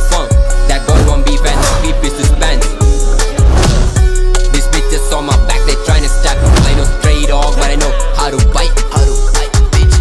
fun. That boy won't be fan, no beef is suspense. These bitches on my back, they tryna stack. I know stray dog, but I know how to bite. Bitch.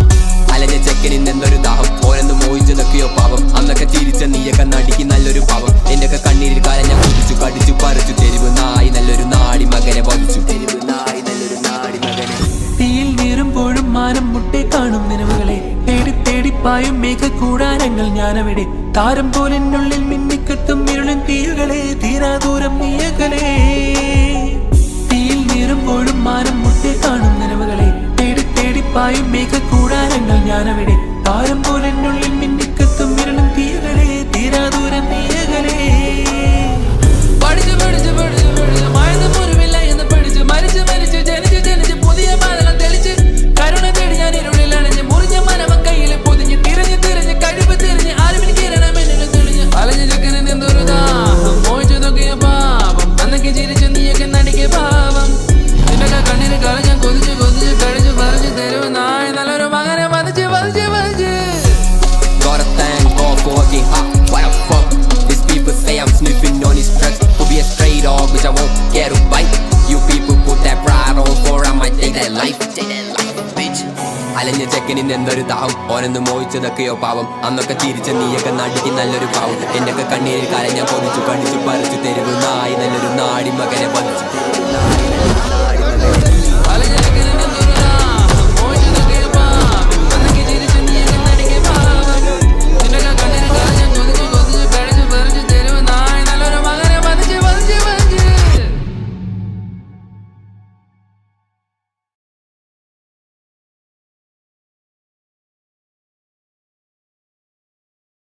അലഞ്ഞ ചെക്കനിൽ നിന്നൊരു ദാഹം ഓരെന്ന് മോഹിച്ചു നിൽക്കുകയോ പാവം അന്നൊക്കെ ചിരിച്ച നീയൊക്കെ നടിക്ക് നല്ലൊരു പാവം എന്റെയൊക്കെ കണ്ണീരിൽ കാലം ഞാൻ കുതിച്ചു കടിച്ചു പറിച്ചു തെരുവ് നായി നല്ലൊരു നാടി മകനെ വധിച്ചു തെരുവ് നായി നല്ലൊരു നാടി മകനെ തീയിൽ നീറുമ്പോഴും മാനം മുട്ടെ കാണും നിലവുകളെ തേടി തേടിപ്പായും മേഘക്കൂടാരങ്ങൾ ഞാനവിടെ താരം പോലെന്നുള്ളിൽ മിന്നിക്കെത്തും ഇരുളിൻ തീയുകളെ തീരാ ദൂരം നീയകലേ തീയിൽ നീറുമ്പോഴും മാനം മുട്ടെ കാണും നിലവുകളെ തേടി തേടിപ്പായും മേഘക്കൂടാരങ്ങൾ ഞാനവിടെ താരം പോലെന്നുള്ളിൽ മിന്നിക്കെത്തും ഇരുളും തീയുകളെ തീരാ ദൂരം നീയകലേ പഠിച്ചു പഠിച്ചു പഠിച്ചു പഠിച്ചു മഴന്ന് മുറിവില്ല എന്ന് പഠിച്ചു മരിച്ചു മരിച്ചു ജനിച്ചു ജനിച്ച് പുതിയ പാതകൾ തെളിച്ച് കരുണ തേടി ഞാൻ ഇരുളിൽ അണിഞ്ഞ് മുറിഞ്ഞ മനവൻ കയ്യിൽ പൊതിഞ്ഞ് തിരഞ്ഞ് തിരഞ്ഞ് കഴിവ് തിരിഞ്ഞ് ആരുമിന് കിരണം എന്നിൽ തെളിഞ്ഞ് അലഞ്ഞ ചക്കന് നിന്നൊരു ദാഹം മോഹിച്ചു നോക്കിയ പാപം അന്നൊക്കെ ചിരിച്ചു നീയൊക്കെ നടിക്ക് പാവം നിന്നൊക്കെ കണ്ണിന് കള ഞാൻ കൊതിച്ച് കൊതിച്ച് കഴിച്ചു പറിച്ചു തരുവ് നായി നല്ലൊരു മകനെ വധിച്ച് വധിച്ച് വധിച്ച് Gotta thank God for working hard. What the fuck? These people say I'm sniffing on his drugs. To be a stray dog, which I won't get a bite. You people put that pride on for I might take that life. Bitch. അലഞ്ഞ ചെക്കനിൽ നിന്നൊരു ദാഹം ഓരെന്ന് മോഹിച്ചതൊക്കെയോ പാവം അന്നൊക്കെ ചിരിച്ച നീയൊക്കെ നടിക്ക് നല്ലൊരു പാവം എന്റെയൊക്കെ കണ്ണീരിൽ കാലം ഞാൻ കൊതിച്ചു കടിച്ചു പറിച്ചു തരും